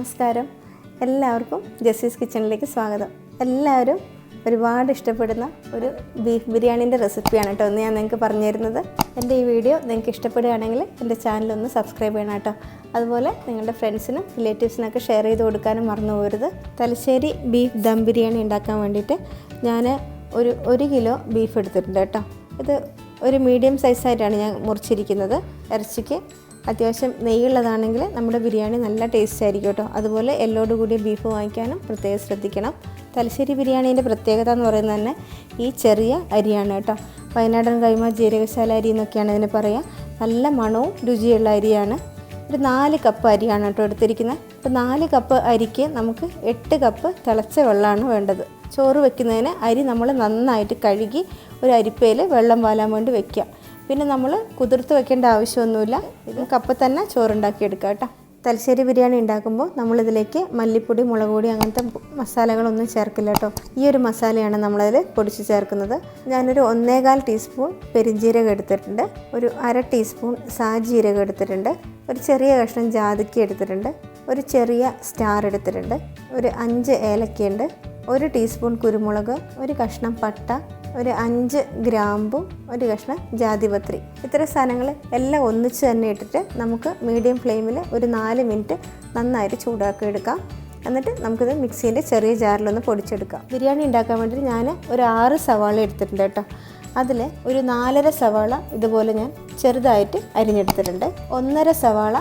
നമസ്കാരം. എല്ലാവർക്കും ജെസ്സിസ് കിച്ചണിലേക്ക് സ്വാഗതം. എല്ലാവരും ഒരുപാട് ഇഷ്ടപ്പെടുന്ന ഒരു ബീഫ് ബിരിയാണീൻ്റെ റെസിപ്പിയാണ് കേട്ടോ ഇന്ന് ഞാൻ നിങ്ങൾക്ക് പറഞ്ഞു തരുന്നത്. എൻ്റെ ഈ വീഡിയോ നിങ്ങൾക്ക് ഇഷ്ടപ്പെടുകയാണെങ്കിൽ എൻ്റെ ചാനലൊന്ന് സബ്സ്ക്രൈബ് ചെയ്യണം കേട്ടോ. അതുപോലെ നിങ്ങളുടെ ഫ്രണ്ട്സിനും റിലേറ്റീവ്സിനൊക്കെ ഷെയർ ചെയ്ത് കൊടുക്കാനും മറന്നു പോകരുത്. തലശ്ശേരി ബീഫ് ദം ബിരിയാണി ഉണ്ടാക്കാൻ വേണ്ടിയിട്ട് ഞാൻ ഒരു കിലോ ബീഫ് എടുത്തിട്ടുണ്ട് കേട്ടോ. ഇത് ഒരു മീഡിയം സൈസായിട്ടാണ് ഞാൻ മുറിച്ചിരിക്കുന്നത്. ഇറച്ചിക്ക് അത്യാവശ്യം നെയ്യുള്ളതാണെങ്കിൽ നമ്മുടെ ബിരിയാണി നല്ല ടേസ്റ്റ് ആയിരിക്കും കേട്ടോ. അതുപോലെ എല്ലോട് കൂടിയ ബീഫ് വാങ്ങിക്കാനും പ്രത്യേകം ശ്രദ്ധിക്കണം. തലശ്ശേരി ബിരിയാണീൻ്റെ പ്രത്യേകത എന്ന് പറയുന്നത് തന്നെ ഈ ചെറിയ അരിയാണ് കേട്ടോ. വയനാടൻ കൈമ ജീരകശാല അരി എന്നൊക്കെയാണ് ഇതിന് പറയുക. നല്ല മണവും രുചിയുള്ള അരിയാണ്. ഒരു 4 കപ്പ് അരിയാണ് കേട്ടോ എടുത്തിരിക്കുന്നത്. അപ്പോൾ 4 കപ്പ് അരിക്ക് നമുക്ക് 8 കപ്പ് തിളച്ച വെള്ളമാണ് വേണ്ടത്. ചോറ് വെക്കുന്നതിന് അരി നമ്മൾ നന്നായിട്ട് കഴുകി ഒരു അരിപ്പയിൽ വെള്ളം വാലാൻ വേണ്ടി വെക്കുക. പിന്നെ നമ്മൾ കുതിർത്ത് വെക്കേണ്ട ആവശ്യമൊന്നുമില്ല. ഇത് കപ്പ് തന്നെ ചോറുണ്ടാക്കിയെടുക്കുക കേട്ടോ. തലശ്ശേരി ബിരിയാണി ഉണ്ടാക്കുമ്പോൾ നമ്മളിതിലേക്ക് മല്ലിപ്പൊടി, മുളക് പൊടി അങ്ങനത്തെ മസാലകളൊന്നും ചേർക്കില്ല കേട്ടോ. ഈ ഒരു മസാലയാണ് നമ്മളതിൽ പൊടിച്ച് ചേർക്കുന്നത്. ഞാനൊരു 1.25 ടീസ്പൂൺ പെരിഞ്ജീരകം എടുത്തിട്ടുണ്ട്, ഒരു 1/2 ടീസ്പൂൺ സാജീരകം എടുത്തിട്ടുണ്ട്, ഒരു ചെറിയ കഷ്ണം ജാതിക്ക എടുത്തിട്ടുണ്ട്, ഒരു ചെറിയ സ്റ്റാർ എടുത്തിട്ടുണ്ട്, ഒരു 5 ഏലക്കയുണ്ട്, 1 ടീസ്പൂൺ കുരുമുളക്, ഒരു കഷ്ണം പട്ട, ഒരു 5 ഗ്രാമ്പും, ഒരു കഷ്ണം ജാതിപത്രി. ഇത്തരം സാധനങ്ങൾ എല്ലാം ഒന്നിച്ച് തന്നെ ഇട്ടിട്ട് നമുക്ക് മീഡിയം ഫ്ലെയിമിൽ ഒരു 4 മിനിറ്റ് നന്നായിട്ട് ചൂടാക്കി എടുക്കാം. എന്നിട്ട് നമുക്കിത് മിക്സീൻ്റെ ചെറിയ ജാറിലൊന്ന് പൊടിച്ചെടുക്കാം. ബിരിയാണി ഉണ്ടാക്കാൻ വേണ്ടിയിട്ട് ഞാൻ ഒരു 6 സവാള എടുത്തിട്ടുണ്ട് കേട്ടോ. അതിൽ ഒരു 4.5 സവാള ഇതുപോലെ ഞാൻ ചെറുതായിട്ട് അരിഞ്ഞെടുത്തിട്ടുണ്ട്. 1.5 സവാള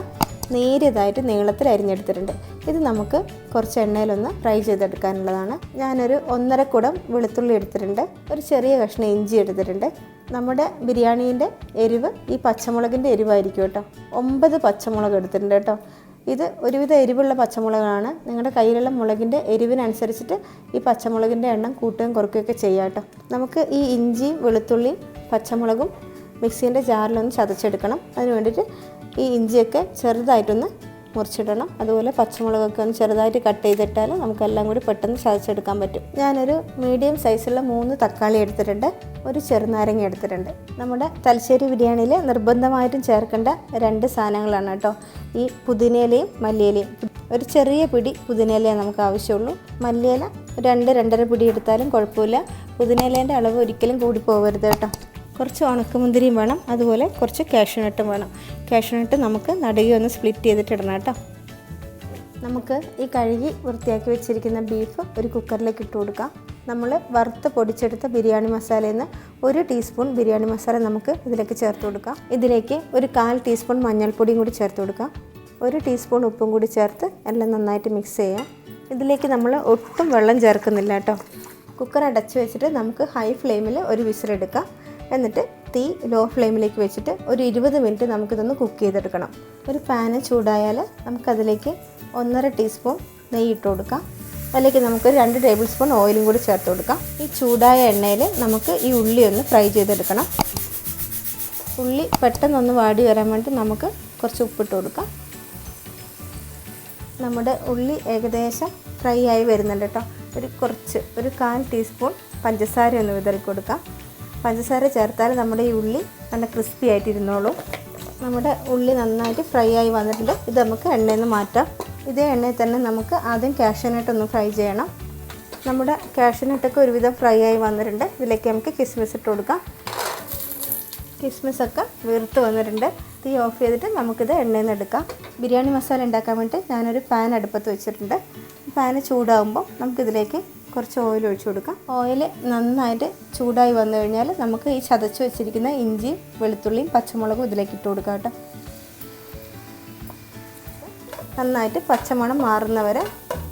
നേരിയതായിട്ട് നീളത്തിൽ അരിഞ്ഞെടുത്തിട്ടുണ്ട്. ഇത് നമുക്ക് കുറച്ച് എണ്ണയിലൊന്ന് ഫ്രൈ ചെയ്തെടുക്കാനുള്ളതാണ്. ഞാനൊരു 1.5 കുടം വെളുത്തുള്ളി എടുത്തിട്ടുണ്ട്, ഒരു ചെറിയ കഷ്ണം ഇഞ്ചി എടുത്തിട്ടുണ്ട്. നമ്മുടെ ബിരിയാണീൻ്റെ എരിവ് ഈ പച്ചമുളകിൻ്റെ എരിവായിരിക്കും കേട്ടോ. 9 പച്ചമുളക് എടുത്തിട്ടുണ്ട് കേട്ടോ. ഇത് ഒരുവിധ എരിവുള്ള പച്ചമുളകാണ്. നിങ്ങളുടെ കയ്യിലുള്ള മുളകിൻ്റെ എരിവിനനുസരിച്ചിട്ട് ഈ പച്ചമുളകിൻ്റെ എണ്ണം കൂട്ടുകയും കുറയ്ക്കുകയൊക്കെ ചെയ്യാം കേട്ടോ. നമുക്ക് ഈ ഇഞ്ചിയും വെളുത്തുള്ളിയും പച്ചമുളകും മിക്സീൻ്റെ ജാറിലൊന്ന് ചതച്ചെടുക്കണം. അതിന് വേണ്ടിയിട്ട് ഈ ഇഞ്ചിയൊക്കെ ചെറുതായിട്ടൊന്ന് മുറിച്ചിടണം. അതുപോലെ പച്ചമുളകൊക്കെ ഒന്ന് ചെറുതായിട്ട് കട്ട് ചെയ്തിട്ടാൽ നമുക്കെല്ലാം കൂടി പെട്ടെന്ന് ചതച്ചെടുക്കാൻ പറ്റും. ഞാനൊരു മീഡിയം സൈസുള്ള 3 തക്കാളി എടുത്തിട്ടുണ്ട്, ഒരു ചെറുനാരങ്ങ എടുത്തിട്ടുണ്ട്. നമ്മുടെ തലശ്ശേരി ബിരിയാണിയിൽ നിർബന്ധമായിട്ടും ചേർക്കേണ്ട 2 സാധനങ്ങളാണ് കേട്ടോ, ഈ പുതിനയിലയും മല്ലിയിലയും. ഒരു ചെറിയ പിടി പുതിനയിലയെ നമുക്ക് ആവശ്യമുള്ളൂ. മല്ലിയില 2-2.5 പിടി എടുത്താലും കുഴപ്പമില്ല. പുതിനയിലേൻ്റെ അളവ് ഒരിക്കലും കൂടി പോകരുത് കേട്ടോ. കുറച്ച് ഉണക്കമുന്തിരിയും വേണം, അതുപോലെ കുറച്ച് കാഷ്യൂനട്ടും വേണം. കാഷ്യൂനട്ട് നമുക്ക് നടുകി ഒന്ന് സ്പ്ലിറ്റ് ചെയ്തിട്ട് ഇടണം കേട്ടോ. നമുക്ക് ഈ കഴുകി വൃത്തിയാക്കി വെച്ചിരിക്കുന്ന ബീഫ് ഒരു കുക്കറിലേക്ക് ഇട്ട് കൊടുക്കാം. നമ്മൾ വറുത്ത് പൊടിച്ചെടുത്ത ബിരിയാണി മസാലയിൽ നിന്ന് 1 ടീസ്പൂൺ ബിരിയാണി മസാല നമുക്ക് ഇതിലേക്ക് ചേർത്ത് കൊടുക്കാം. ഇതിലേക്ക് ഒരു 1/4 ടീസ്പൂൺ മഞ്ഞൾപ്പൊടിയും കൂടി ചേർത്ത് കൊടുക്കാം. 1 ടീസ്പൂൺ ഉപ്പും കൂടി ചേർത്ത് എല്ലാം നന്നായിട്ട് മിക്സ് ചെയ്യാം. ഇതിലേക്ക് നമ്മൾ ഒട്ടും വെള്ളം ചേർക്കുന്നില്ല കേട്ടോ. കുക്കർ അടച്ച് വെച്ചിട്ട് നമുക്ക് ഹൈ ഫ്ലെയിമിൽ ഒരു വിസിലെടുക്കാം. എന്നിട്ട് തീ ലോ ഫ്ലെയിമിലേക്ക് വെച്ചിട്ട് ഒരു 20 മിനിറ്റ് നമുക്കിതൊന്ന് കുക്ക് ചെയ്തെടുക്കണം. ഒരു പാന് ചൂടായാൽ നമുക്കതിലേക്ക് 1.5 ടീസ്പൂൺ നെയ്യ് ഇട്ട് കൊടുക്കാം. അതിലേക്ക് നമുക്ക് 2 ടേബിൾ സ്പൂൺ ഓയിലും കൂടി ചേർത്ത് കൊടുക്കാം. ഈ ചൂടായ എണ്ണയിൽ നമുക്ക് ഈ ഉള്ളി ഒന്ന് ഫ്രൈ ചെയ്തെടുക്കണം. ഉള്ളി പെട്ടെന്നൊന്ന് വാടി വരാൻ വേണ്ടി നമുക്ക് കുറച്ച് ഉപ്പിട്ട് കൊടുക്കാം. നമ്മുടെ ഉള്ളി ഏകദേശം ഫ്രൈ ആയി വരുന്നുണ്ട് കേട്ടോ. ഒരു 1/4 ടീസ്പൂൺ പഞ്ചസാര ഒന്ന് വിതറി കൊടുക്കാം. പഞ്ചസാര ചേർത്താൽ നമ്മുടെ ഈ ഉള്ളി നല്ല ക്രിസ്പി ആയിട്ടിരുന്നോളൂ. നമ്മുടെ ഉള്ളി നന്നായിട്ട് ഫ്രൈ ആയി വന്നിട്ടുണ്ട്. ഇത് നമുക്ക് എണ്ണയിൽ നിന്ന് മാറ്റാം. ഇതേ എണ്ണയിൽ തന്നെ നമുക്ക് ആദ്യം കാഷ്യൂനട്ടൊന്ന് ഫ്രൈ ചെയ്യണം. നമ്മുടെ കാഷ്യൂനട്ടൊക്കെ ഒരുവിധം ഫ്രൈ ആയി വന്നിട്ടുണ്ട്. ഇതിലേക്ക് നമുക്ക് കിസ്മിസ് ഇട്ട് കൊടുക്കാം. കിസ്മിസൊക്കെ വീർത്ത് വന്നിട്ടുണ്ട്. തീ ഓഫ് ചെയ്തിട്ട് നമുക്കിത് എണ്ണയിൽ നിന്ന് എടുക്കാം. ബിരിയാണി മസാല ഉണ്ടാക്കാൻ വേണ്ടി ഞാനൊരു പാൻ അടുപ്പത്ത് വെച്ചിട്ടുണ്ട്. പാന് ചൂടാകുമ്പോൾ നമുക്കിതിലേക്ക് കുറച്ച് ഓയിൽ ഒഴിച്ചു കൊടുക്കാം. ഓയിൽ നന്നായിട്ട് ചൂടായി വന്നു കഴിഞ്ഞാൽ നമുക്ക് ഈ ചതച്ച് വെച്ചിരിക്കുന്ന ഇഞ്ചിയും വെളുത്തുള്ളിയും പച്ചമുളകും ഇതിലേക്ക് ഇട്ട് കൊടുക്കാം കേട്ടോ. നന്നായിട്ട് പച്ചമണം മാറുന്നവരെ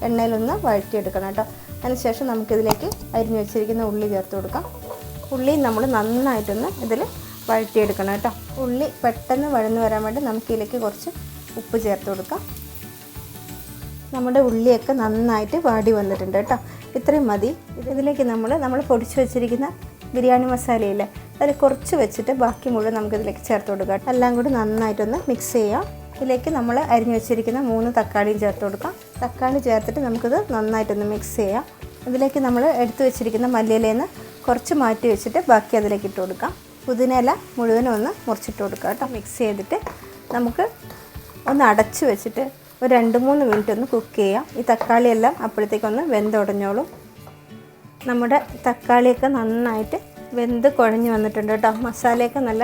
എണ്ണയിലൊന്ന് വഴറ്റിയെടുക്കണം കേട്ടോ. അതിനുശേഷം നമുക്കിതിലേക്ക് അരിഞ്ഞു വെച്ചിരിക്കുന്ന ഉള്ളി ചേർത്ത് കൊടുക്കാം. ഉള്ളി നമ്മൾ നന്നായിട്ടൊന്ന് ഇതിൽ വഴറ്റിയെടുക്കണം കേട്ടോ. ഉള്ളി പെട്ടെന്ന് വഴന്ന് വരാൻ വേണ്ടി നമുക്കിതിലേക്ക് കുറച്ച് ഉപ്പ് ചേർത്ത് കൊടുക്കാം. നമ്മുടെ ഉള്ളിയൊക്കെ നന്നായിട്ട് വാടി വന്നിട്ടുണ്ട് കേട്ടോ. ഇത്രയും മതി. ഇതിലേക്ക് നമ്മൾ പൊടിച്ച് വെച്ചിരിക്കുന്ന ബിരിയാണി മസാലയില്ലേ, അതിൽ കുറച്ച് വെച്ചിട്ട് ബാക്കി മുഴുവൻ നമുക്കിതിലേക്ക് ചേർത്ത് കൊടുക്കാം. എല്ലാം കൂടി നന്നായിട്ടൊന്ന് മിക്സ് ചെയ്യാം. ഇതിലേക്ക് നമ്മൾ അരിഞ്ഞു വെച്ചിരിക്കുന്ന 3 തക്കാളിയും ചേർത്ത് കൊടുക്കാം. തക്കാളി ചേർത്തിട്ട് നമുക്കിത് നന്നായിട്ടൊന്ന് മിക്സ് ചെയ്യാം. ഇതിലേക്ക് നമ്മൾ എടുത്തു വെച്ചിരിക്കുന്ന മല്ലിയിലയിൽ നിന്ന് കുറച്ച് മാറ്റി വെച്ചിട്ട് ബാക്കി അതിലേക്ക് ഇട്ട് കൊടുക്കാം. പുതിനയില മുഴുവനും ഒന്ന് മുറിച്ചിട്ട് കൊടുക്കാം കേട്ടോ. മിക്സ് ചെയ്തിട്ട് നമുക്ക് ഒന്ന് അടച്ച് വെച്ചിട്ട് ഒരു 2-3 മിനിറ്റ് ഒന്ന് കുക്ക് ചെയ്യാം. ഈ തക്കാളിയെല്ലാം അപ്പോഴത്തേക്കൊന്ന് വെന്തുടഞ്ഞോളും. നമ്മുടെ തക്കാളിയൊക്കെ നന്നായിട്ട് വെന്ത് കുഴഞ്ഞ് വന്നിട്ടുണ്ട് കേട്ടോ. മസാലയൊക്കെ നല്ല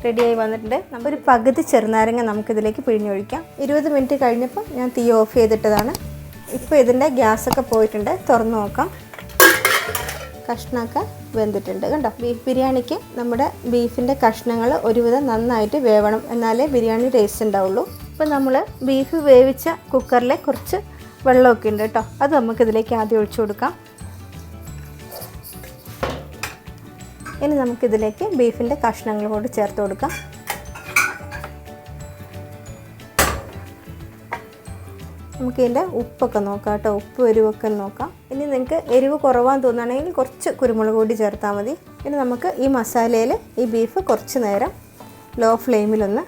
റെഡിയായി വന്നിട്ടുണ്ട്. ഒരു പകുതി ചെറുനാരങ്ങ നമുക്കിതിലേക്ക് പിഴിഞ്ഞൊഴിക്കാം. 20 മിനിറ്റ് കഴിഞ്ഞപ്പോൾ ഞാൻ തീ ഓഫ് ചെയ്തിട്ടതാണ്. ഇപ്പോൾ ഇതിൻ്റെ ഗ്യാസൊക്കെ പോയിട്ടുണ്ട്. തുറന്ന് നോക്കാം. കഷ്ണമൊക്കെ വെന്തിട്ടുണ്ട് കണ്ടോ. ബീഫ് ബിരിയാണിക്ക് നമ്മുടെ ബീഫിൻ്റെ കഷ്ണങ്ങൾ ഒരുവിധം നന്നായിട്ട് വേവണം, എന്നാലേ ബിരിയാണി ടേസ്റ്റ് ഉണ്ടാവുള്ളൂ. ഇപ്പോൾ നമ്മൾ ബീഫ് വേവിച്ച കുക്കറിൽ കുറച്ച് വെള്ളമൊക്കെ ഉണ്ട് കേട്ടോ. അത് നമുക്കിതിലേക്ക് ആദ്യം ഒഴിച്ചു കൊടുക്കാം. ഇനി നമുക്കിതിലേക്ക് ബീഫിൻ്റെ കഷ്ണങ്ങൾ കൂടി ചേർത്ത് കൊടുക്കാം. നമുക്കിതിൻ്റെ ഉപ്പൊക്കെ നോക്കാം കേട്ടോ. ഉപ്പ് എരിവൊക്കെ നോക്കാം. ഇനി നിങ്ങൾക്ക് എരിവ് കുറവാന്ന് തോന്നുകയാണെങ്കിൽ കുറച്ച് കുരുമുളക് പൊടി ചേർത്താൽ മതി. ഇനി നമുക്ക് ഈ മസാലയിൽ ഈ ബീഫ് കുറച്ച് നേരം ലോ ഫ്ലെയിമിലൊന്ന്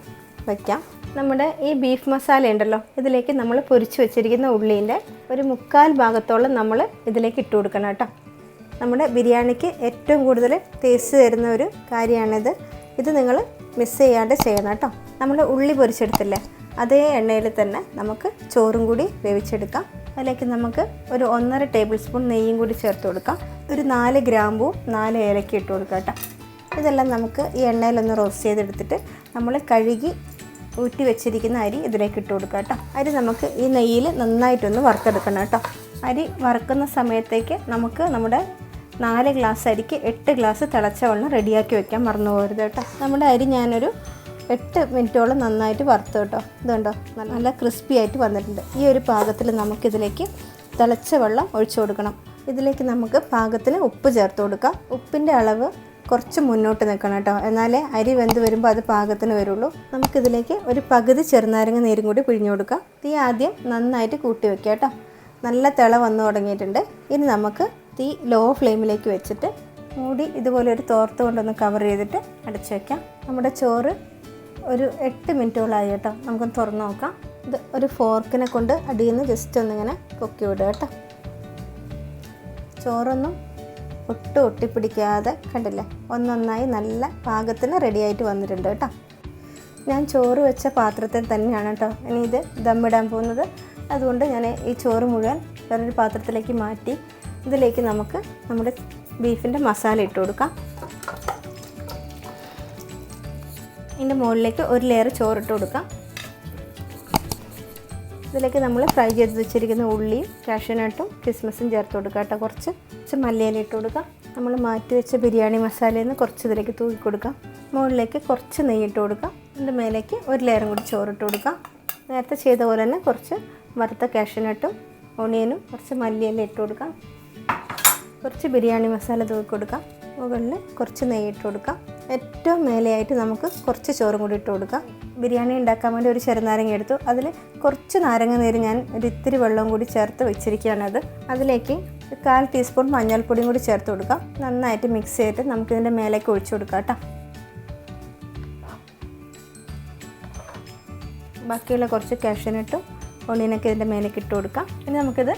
വയ്ക്കാം. നമ്മുടെ ഈ ബീഫ് മസാല ഉണ്ടല്ലോ, ഇതിലേക്ക് നമ്മൾ പൊരിച്ച് വെച്ചിരിക്കുന്ന ഉള്ളീൻ്റെ ഒരു 1/4 ഭാഗത്തോളം നമ്മൾ ഇതിലേക്ക് ഇട്ട് കൊടുക്കണം കേട്ടോ. നമ്മുടെ ബിരിയാണിക്ക് ഏറ്റവും കൂടുതൽ ടേസ്റ്റ് തരുന്ന ഒരു കാര്യമാണിത്. ഇത് നിങ്ങൾ മിസ് ചെയ്യാണ്ട് ചെയ്യണം കേട്ടോ. നമ്മൾ ഉള്ളി പൊരിച്ചെടുത്തില്ലേ, അതേ എണ്ണയിൽ തന്നെ നമുക്ക് ചോറും കൂടി വേവിച്ചെടുക്കാം. അതിലേക്ക് നമുക്ക് ഒരു 1.5 ടേബിൾ സ്പൂൺ നെയ്യും കൂടി ചേർത്ത് കൊടുക്കാം. ഒരു 4 ഗ്രാമ്പൂ 4 ഏലക്ക ഇട്ട് കൊടുക്കാം കേട്ടോ. ഇതെല്ലാം നമുക്ക് ഈ എണ്ണയിലൊന്ന് റോസ്റ്റ് ചെയ്തെടുത്തിട്ട് നമ്മൾ കഴുകി ഊറ്റി വെച്ചിരിക്കുന്ന അരി ഇതിലേക്ക് ഇട്ട് കൊടുക്കാം കേട്ടോ. അരി നമുക്ക് ഈ നെയ്യിൽ നന്നായിട്ടൊന്ന് വറുത്തെടുക്കണം കേട്ടോ. അരി വറുക്കുന്ന സമയത്തേക്ക് നമുക്ക് നമ്മുടെ 4 ഗ്ലാസ് അരിക്ക് 8 ഗ്ലാസ് തിളച്ച വെള്ളം റെഡിയാക്കി വെക്കാൻ മറന്നു പോകരുത് കേട്ടോ. നമ്മുടെ അരി ഞാനൊരു 8 മിനിറ്റോളം നന്നായിട്ട് വറുത്തു കേട്ടോ. ഇതുണ്ടോ, നല്ല ക്രിസ്പി ആയിട്ട് വന്നിട്ടുണ്ട്. ഈ ഒരു പാകത്തിൽ നമുക്കിതിലേക്ക് തിളച്ച വെള്ളം ഒഴിച്ചു കൊടുക്കണം. ഇതിലേക്ക് നമുക്ക് പാകത്തിന് ഉപ്പ് ചേർത്ത് കൊടുക്കാം. ഉപ്പിൻ്റെ അളവ് കുറച്ച് മുന്നോട്ട് നിൽക്കണം കേട്ടോ, എന്നാലേ അരി വെന്ത് വരുമ്പോൾ അത് പാകത്തിന് വരുള്ളൂ. നമുക്കിതിലേക്ക് ഒരു പകുതി ചെറുനാരങ്ങ നീരും കൂടി പിഴിഞ്ഞു കൊടുക്കാം. തീ ആദ്യം നന്നായിട്ട് കൂട്ടി വെക്കുക കേട്ടോ. നല്ല തിള വന്നു തുടങ്ങിയിട്ടുണ്ട്. ഇനി നമുക്ക് തീ ലോ ഫ്ലെയിമിലേക്ക് വെച്ചിട്ട് മൂടി ഇതുപോലെ ഒരു തോർത്ത് കൊണ്ടൊന്ന് കവർ ചെയ്തിട്ട് അടച്ചു വയ്ക്കാം. നമ്മുടെ ചോറ് ഒരു 8 മിനിറ്റോളായി കേട്ടോ. നമുക്കൊന്ന് തുറന്ന് നോക്കാം. ഇത് ഒരു ഫോർക്കിനെ കൊണ്ട് അടിയിൽ നിന്ന് ജസ്റ്റ് ഒന്നിങ്ങനെ പൊക്കി വിടുക കേട്ടോ. ചോറൊന്നും ഒട്ടും ഒട്ടിപ്പിടിക്കാതെ കണ്ടില്ലേ, ഒന്നൊന്നായി നല്ല പാകത്തിന് റെഡിയായിട്ട് വന്നിട്ടുണ്ട് കേട്ടോ. ഞാൻ ചോറ് വെച്ച പാത്രത്തിൽ തന്നെയാണ് കേട്ടോ ഇനി ഇത് ദമ്മിടാൻ പോകുന്നത്. അതുകൊണ്ട് ഞാൻ ഈ ചോറ് മുഴുവൻ വേറൊരു പാത്രത്തിലേക്ക് മാറ്റി ഇതിലേക്ക് നമുക്ക് നമ്മുടെ ബീഫിൻ്റെ മസാല ഇട്ട് കൊടുക്കാം. ഇതിൻ്റെ മുകളിലേക്ക് ഒരു ലെയർ ചോറിട്ട് കൊടുക്കാം. ഇതിലേക്ക് നമ്മൾ ഫ്രൈ ചെയ്ത് വെച്ചിരിക്കുന്ന ഉള്ളിയും കാഷ്യൂനട്ടും കിസ്മിസും ചേർത്ത് കൊടുക്കാം കേട്ടോ. കുറച്ച് മല്ലിയില ഇട്ട് കൊടുക്കാം. നമ്മൾ മാറ്റി വെച്ച ബിരിയാണി മസാലയിൽ നിന്ന് കുറച്ച് ഇതിലേക്ക് തൂക്കി കൊടുക്കാം. മുകളിലേക്ക് കുറച്ച് നെയ്യ് ഇട്ട് കൊടുക്കാം. ഇതിൻ്റെ മേലേക്ക് ഒരു ലെയറും കൂടി ചോറിട്ട് കൊടുക്കാം. നേരത്തെ ചെയ്ത പോലെ തന്നെ കുറച്ച് വറുത്ത കാഷ്യൂനട്ടും ഓണിയനും കുറച്ച് മല്ലിയില ഇട്ട് കൊടുക്കാം. കുറച്ച് ബിരിയാണി മസാല തൂക്കി കൊടുക്കാം. മുകളിൽ കുറച്ച് നെയ്യ് ഇട്ട് കൊടുക്കാം. ഏറ്റവും മേലെയായിട്ട് നമുക്ക് കുറച്ച് ചോറും കൂടി ഇട്ട് കൊടുക്കാം. ബിരിയാണി ഉണ്ടാക്കാൻ വേണ്ടി ഒരു ചെറുനാരങ്ങ എടുത്തു. അതിൽ കുറച്ച് നാരങ്ങ നീര് ഞാൻ ഒരു ഇത്തിരി വെള്ളവും കൂടി ചേർത്ത് വെച്ചിരിക്കുകയാണത്. അതിലേക്ക് 1/4 ടീസ്പൂൺ മഞ്ഞൾപ്പൊടിയും കൂടി ചേർത്ത് കൊടുക്കാം. നന്നായിട്ട് മിക്സ് ചെയ്തിട്ട് നമുക്കിതിൻ്റെ മേലേക്ക് ഒഴിച്ചു കൊടുക്കാം കേട്ടോ. ബാക്കിയുള്ള കുറച്ച് കാഷ്യൂനട്ടും ഓണിയനൊക്കെ ഇതിൻ്റെ മേലേക്ക് ഇട്ട് കൊടുക്കാം. ഇനി നമുക്കിത്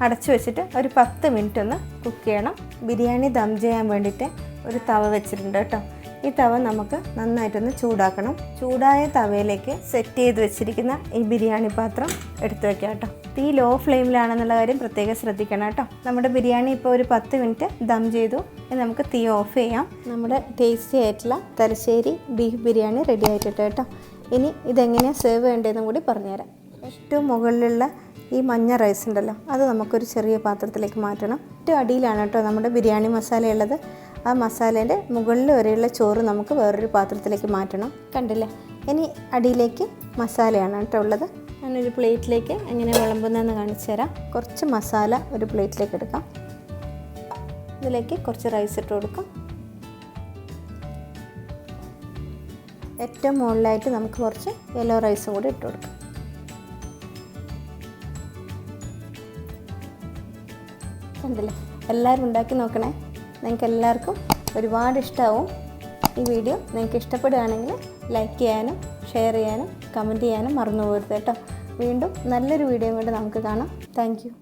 അടച്ചു വെച്ചിട്ട് ഒരു 10 മിനിറ്റ് ഒന്ന് കുക്ക് ചെയ്യണം. ബിരിയാണി ദം ചെയ്യാൻ വേണ്ടിയിട്ട് ഒരു തവ വെച്ചിട്ടുണ്ട് കേട്ടോ. ഈ തവ നമുക്ക് നന്നായിട്ടൊന്ന് ചൂടാക്കണം. ചൂടായ തവയിലേക്ക് സെറ്റ് ചെയ്ത് വെച്ചിരിക്കുന്ന ഈ ബിരിയാണി പാത്രം എടുത്തു വെക്കാം കേട്ടോ. തീ ലോ ഫ്ലെയിമിലാണെന്നുള്ള കാര്യം പ്രത്യേകം ശ്രദ്ധിക്കണം കേട്ടോ. നമ്മുടെ ബിരിയാണി ഇപ്പോൾ ഒരു 10 മിനിറ്റ് ദം ചെയ്തു. ഇനി നമുക്ക് തീ ഓഫ് ചെയ്യാം. നമ്മുടെ ടേസ്റ്റി ആയിട്ടുള്ള തലശ്ശേരി ബീഫ് ബിരിയാണി റെഡി ആയിട്ടുണ്ട് കേട്ടോ. ഇനി ഇതെങ്ങനെയാണ് സെർവ് ചെയ്യേണ്ടതെന്നും കൂടി പറഞ്ഞുതരാം. ഏറ്റവും മുകളിലുള്ള ഈ മഞ്ഞ റൈസ് ഉണ്ടല്ലോ, അത് നമുക്കൊരു ചെറിയ പാത്രത്തിലേക്ക് മാറ്റണം. ഏറ്റവും അടിയിലാണ് കേട്ടോ നമ്മുടെ ബിരിയാണി മസാല ഉള്ളത്. ആ മസാലേൻ്റെ മുകളിൽ വരെയുള്ള ചോറ് നമുക്ക് വേറൊരു പാത്രത്തിലേക്ക് മാറ്റണം. കണ്ടില്ലേ, ഇനി അടിയിലേക്ക് മസാലയാണ് കേട്ടോ ഉള്ളത്. ഞാനൊരു പ്ലേറ്റിലേക്ക് എങ്ങനെ വിളമ്പുന്നതെന്ന് കാണിച്ചു തരാം. കുറച്ച് മസാല ഒരു പ്ലേറ്റിലേക്ക് എടുക്കാം. ഇതിലേക്ക് കുറച്ച് റൈസ് ഇട്ട് കൊടുക്കാം. ഏറ്റവും മുകളിലായിട്ട് നമുക്ക് കുറച്ച് യെല്ലോ റൈസും കൂടി ഇട്ട് കൊടുക്കാം. കണ്ടില്ലേ, എല്ലാവരും ഉണ്ടാക്കി നോക്കണേ. നിങ്ങൾക്ക് എല്ലാവർക്കും ഒരുപാട് ഇഷ്ടമാവും ഈ വീഡിയോ. നിങ്ങൾക്ക് ഇഷ്ടപ്പെടുകയാണെങ്കിൽ ലൈക്ക് ചെയ്യാനും ഷെയർ ചെയ്യാനും കമൻറ്റ് ചെയ്യാനും മറന്നു പോകരുത് കേട്ടോ. വീണ്ടും നല്ലൊരു വീഡിയോ കൊണ്ട് നമുക്ക് കാണാം. Thank you.